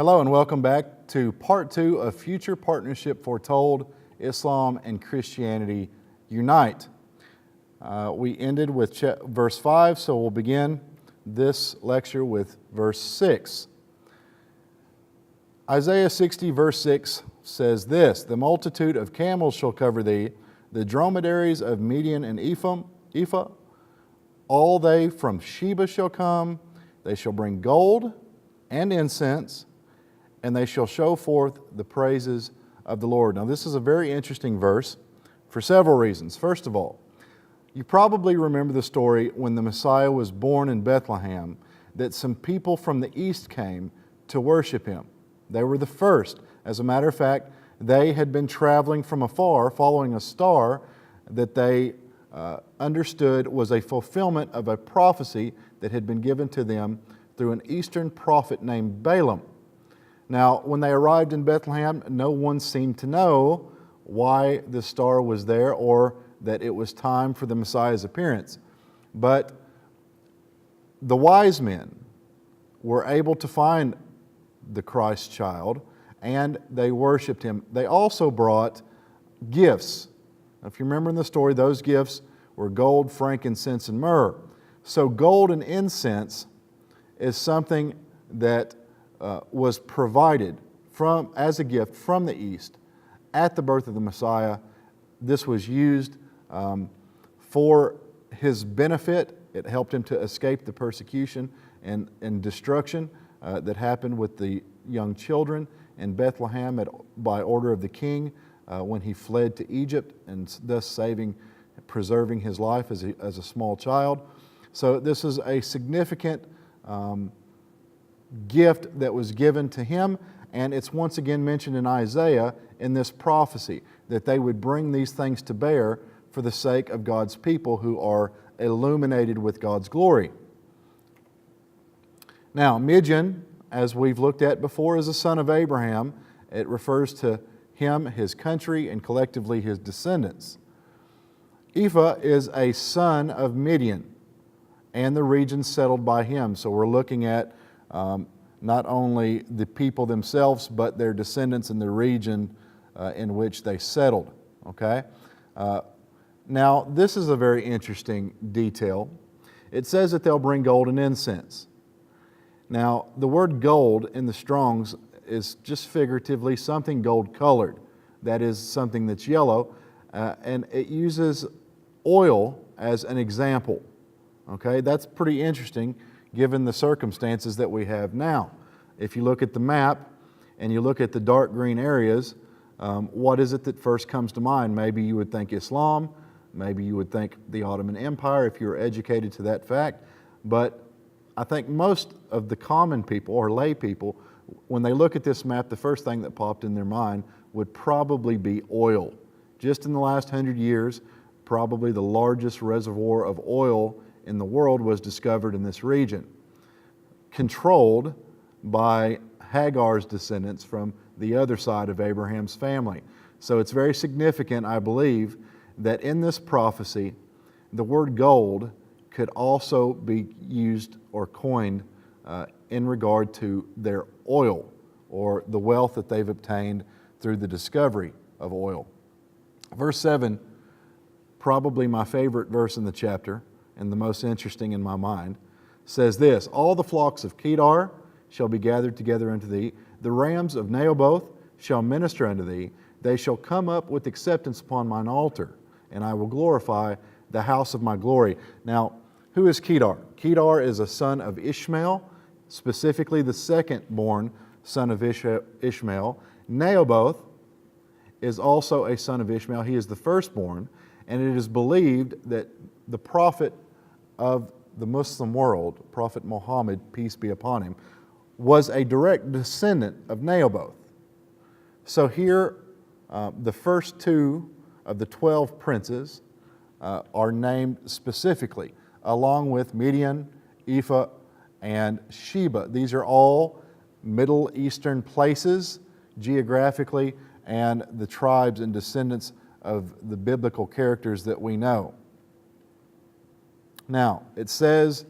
Hello and welcome back to part 2 of Future Partnership Foretold, Islam and Christianity Unite. We ended with verse 5, so we'll begin this lecture with verse 6. Isaiah 60 verse 6 says this, "The multitude of camels shall cover thee, the dromedaries of Median and Ephah, all they from Sheba shall come, they shall bring gold and incense, and they shall show forth the praises of the Lord." Now this is a very interesting verse for several reasons. First of all, you probably remember the story when the Messiah was born in Bethlehem, that some people from the east came to worship him. They were the first. As a matter of fact, they had been traveling from afar, following a star that they understood was a fulfillment of a prophecy that had been given to them through an eastern prophet named Balaam. Now, when they arrived in Bethlehem, no one seemed to know why the star was there or that it was time for the Messiah's appearance. But the wise men were able to find the Christ child and they worshiped him. They also brought gifts. If you remember in the story, those gifts were gold, frankincense, and myrrh. So gold and incense is something that was provided as a gift from the east at the birth of the Messiah. This was used for his benefit. It helped him to escape the persecution and destruction that happened with the young children in Bethlehem by order of the king when he fled to Egypt, and thus preserving his life as a small child. So this is a significant gift that was given to him, and it's once again mentioned in Isaiah in this prophecy that they would bring these things to bear for the sake of God's people who are illuminated with God's glory. Now, Midian, as we've looked at before, is a son of Abraham. It refers to him, his country, and collectively his descendants. Ephah is a son of Midian and the region settled by him. So we're looking at not only the people themselves, but their descendants in the region in which they settled. Okay? Now, this is a very interesting detail. It says that they'll bring gold and incense. Now, the word gold in the Strong's is just figuratively something gold-colored. That is something that's yellow, and it uses oil as an example. Okay? That's pretty interesting given the circumstances that we have now. If you look at the map and you look at the dark green areas, what is it that first comes to mind? Maybe you would think Islam, maybe you would think the Ottoman Empire if you were educated to that fact, but I think most of the common people or lay people, when they look at this map, the first thing that popped in their mind would probably be oil. Just in the last 100 years, probably the largest reservoir of oil in the world was discovered in this region, controlled by Hagar's descendants from the other side of Abraham's family. So it's very significant, I believe, that in this prophecy, the word gold could also be used or coined in regard to their oil or the wealth that they've obtained through the discovery of oil. Verse 7, probably my favorite verse in the chapter, and the most interesting in my mind, says this, "All the flocks of Kedar shall be gathered together unto thee. The rams of Naboth shall minister unto thee. They shall come up with acceptance upon mine altar, and I will glorify the house of my glory." Now, who is Kedar? Kedar is a son of Ishmael, specifically the second-born son of Ishmael. Naboth is also a son of Ishmael. He is the firstborn, and it is believed that the prophet of the Muslim world, Prophet Muhammad, peace be upon him, was a direct descendant of Naboth. So here, the first two of the 12 princes are named specifically, along with Midian, Ephah, and Sheba. These are all Middle Eastern places geographically, and the tribes and descendants of the biblical characters that we know. Now, it says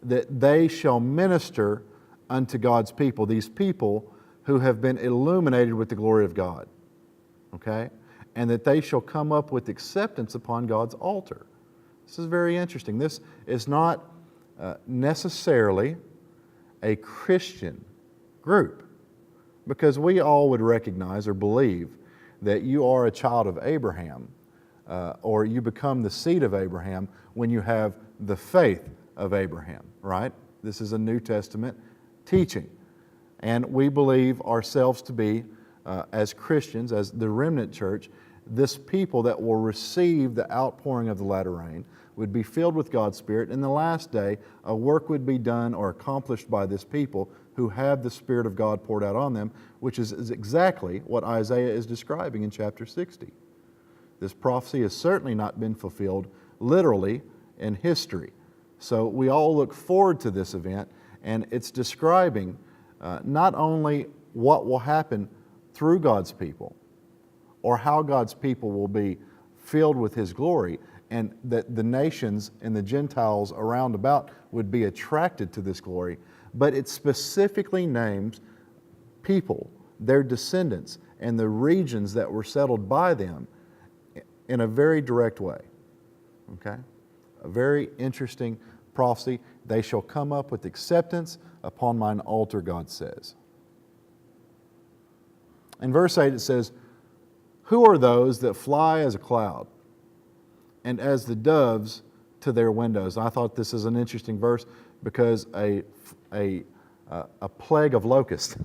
that they shall minister unto God's people. These people who have been illuminated with the glory of God. Okay? And that they shall come up with acceptance upon God's altar. This is very interesting. This is not necessarily a Christian group, because we all would recognize or believe that you are a child of Abraham, or you become the seed of Abraham when you have the faith of Abraham, right? This is a New Testament teaching. And we believe ourselves to be, as Christians, as the remnant church, this people that will receive the outpouring of the latter rain, would be filled with God's Spirit. In the last day, a work would be done or accomplished by this people who have the Spirit of God poured out on them, which is exactly what Isaiah is describing in chapter 60. This prophecy has certainly not been fulfilled literally in history. So we all look forward to this event, and it's describing not only what will happen through God's people, or how God's people will be filled with His glory, and that the nations and the Gentiles around about would be attracted to this glory, but it specifically names people, their descendants, and the regions that were settled by them in a very direct way. Okay? A very interesting prophecy. They shall come up with acceptance upon mine altar, God says. In verse 8 it says, "Who are those that fly as a cloud, and as the doves to their windows?" I thought this is an interesting verse because a plague of locusts,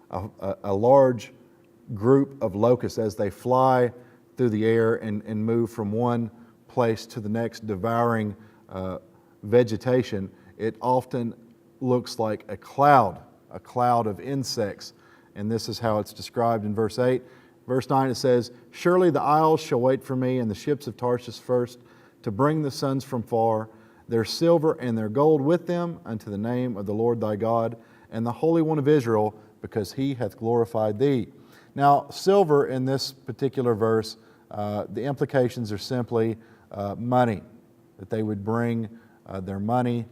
a large group of locusts, as they fly through the air and move from one place to the next, devouring vegetation, it often looks like a cloud of insects. And this is how it's described in verse 8. Verse 9 it says, "Surely the isles shall wait for me, and the ships of Tarshish first, to bring the sons from far, their silver and their gold with them, unto the name of the Lord thy God, and the Holy One of Israel, because He hath glorified thee." Now, silver in this particular verse, the implications are simply money, that they would bring their money,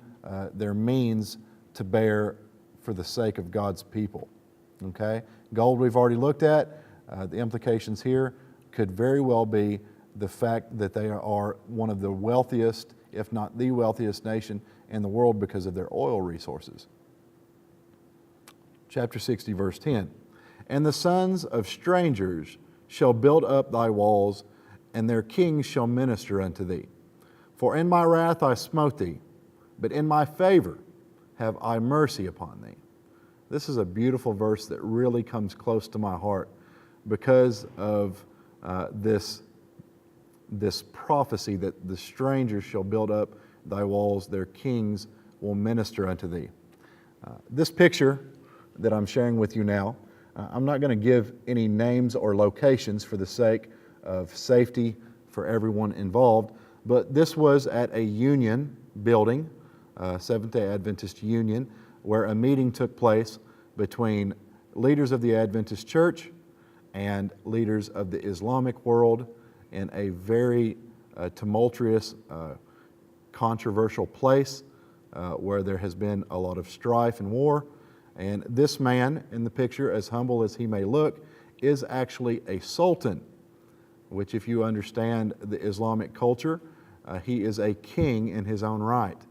their means to bear for the sake of God's people. Okay? Gold we've already looked at. The implications here could very well be the fact that they are one of the wealthiest, if not the wealthiest nation in the world because of their oil resources. Chapter 60, verse 10. "And the sons of strangers shall build up thy walls, and their kings shall minister unto thee. For in my wrath I smote thee, but in my favor have I mercy upon thee." This is a beautiful verse that really comes close to my heart because of this prophecy that the strangers shall build up thy walls, their kings will minister unto thee. This picture that I'm sharing with you now, I'm not going to give any names or locations for the sake of safety for everyone involved, but this was at a union building, Seventh-day Adventist Union, where a meeting took place between leaders of the Adventist Church and leaders of the Islamic world in a very tumultuous, controversial place where there has been a lot of strife and war. And this man in the picture, as humble as he may look, is actually a sultan, which, if you understand the Islamic culture, he is a king in his own right.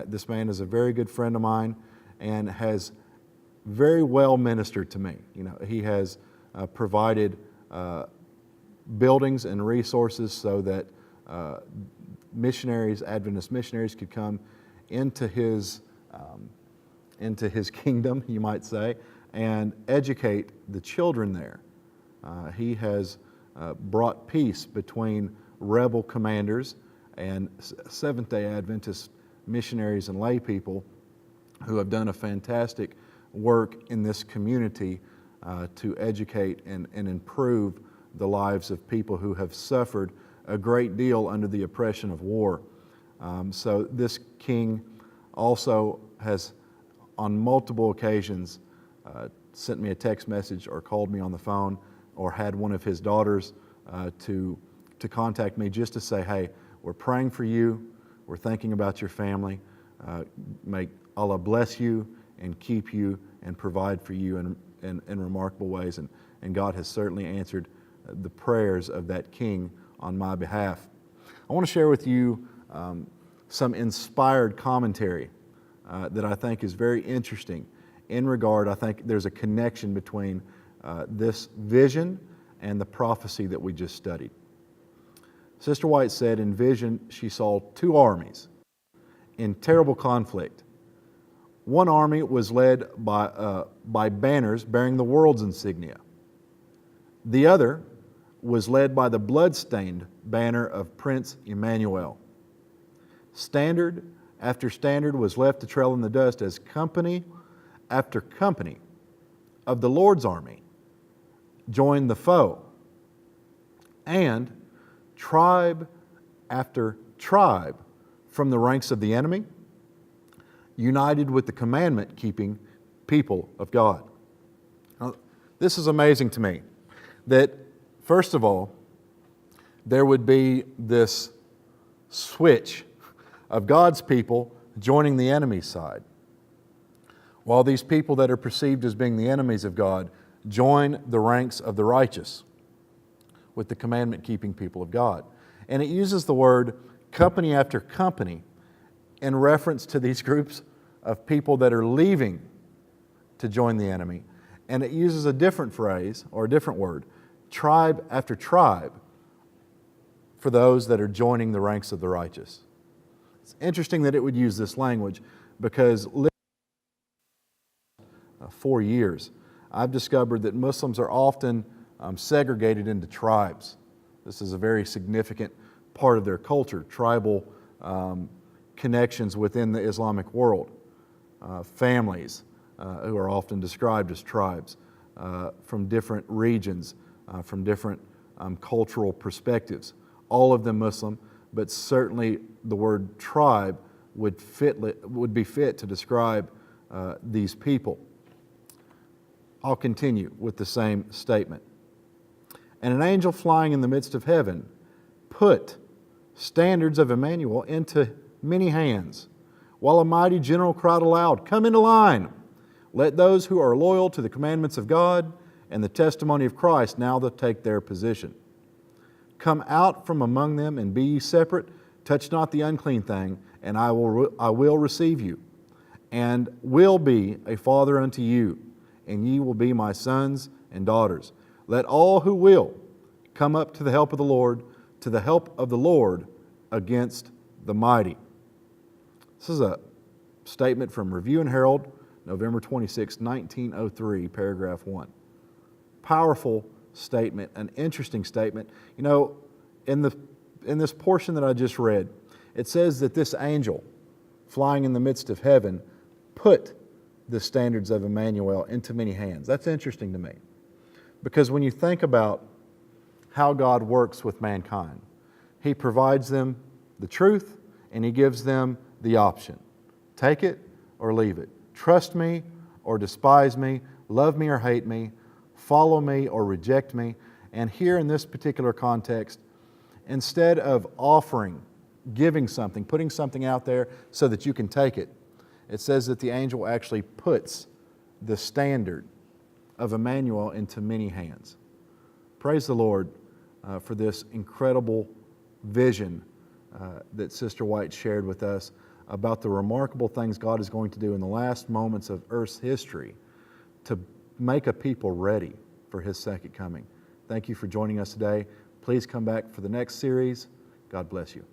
This man is a very good friend of mine and has very well ministered to me. You know, he has provided buildings and resources so that missionaries, Adventist missionaries, could come into his kingdom, you might say, and educate the children there. He has brought peace between rebel commanders and Seventh-day Adventist missionaries and lay people who have done a fantastic work in this community to educate and improve the lives of people who have suffered a great deal under the oppression of war. So this king also has, on multiple occasions, sent me a text message or called me on the phone or had one of his daughters to contact me just to say, hey, we're praying for you, we're thinking about your family, may Allah bless you and keep you and provide for you in remarkable ways, and God has certainly answered the prayers of that king on my behalf. I want to share with you some inspired commentary that I think is very interesting in regard. I think there's a connection between this vision and the prophecy that we just studied. Sister White said in vision she saw two armies in terrible conflict. One army was led by banners bearing the world's insignia. The other was led by the blood-stained banner of Prince Emmanuel. Standard after standard was left to trail in the dust as company after company of the Lord's army joined the foe, and tribe after tribe from the ranks of the enemy united with the commandment-keeping people of God. Now, this is amazing to me, that first of all, there would be this switch of God's people joining the enemy's side, while these people that are perceived as being the enemies of God join the ranks of the righteous with the commandment-keeping people of God. And it uses the word company after company in reference to these groups of people that are leaving to join the enemy. And it uses a different phrase, or a different word, tribe after tribe, for those that are joining the ranks of the righteous. It's interesting that it would use this language, because 4 years, I've discovered that Muslims are often segregated into tribes. This is a very significant part of their culture, tribal connections within the Islamic world. Families who are often described as tribes from different regions, from different cultural perspectives. All of them Muslim, but certainly the word tribe would be fit to describe these people. I'll continue with the same statement. And an angel flying in the midst of heaven put standards of Emmanuel into many hands, while a mighty general cried aloud, "Come into line! Let those who are loyal to the commandments of God and the testimony of Christ now take their position. Come out from among them and be ye separate, touch not the unclean thing, and I will receive you, and will be a father unto you, and ye will be my sons and daughters. Let all who will come up to the help of the Lord, to the help of the Lord against the mighty." This is a statement from Review and Herald, November 26, 1903, paragraph 1. Powerful statement, an interesting statement. You know, in this portion that I just read, it says that this angel flying in the midst of heaven put the standards of Emmanuel into many hands. That's interesting to me, because when you think about how God works with mankind, He provides them the truth and He gives them the option. Take it or leave it. Trust me or despise me. Love me or hate me. Follow me or reject me. And here in this particular context, instead of offering, giving something, putting something out there so that you can take it, it says that the angel actually puts the standard of Emmanuel into many hands. Praise the Lord for this incredible vision that Sister White shared with us about the remarkable things God is going to do in the last moments of Earth's history to make a people ready for His second coming. Thank you for joining us today. Please come back for the next series. God bless you.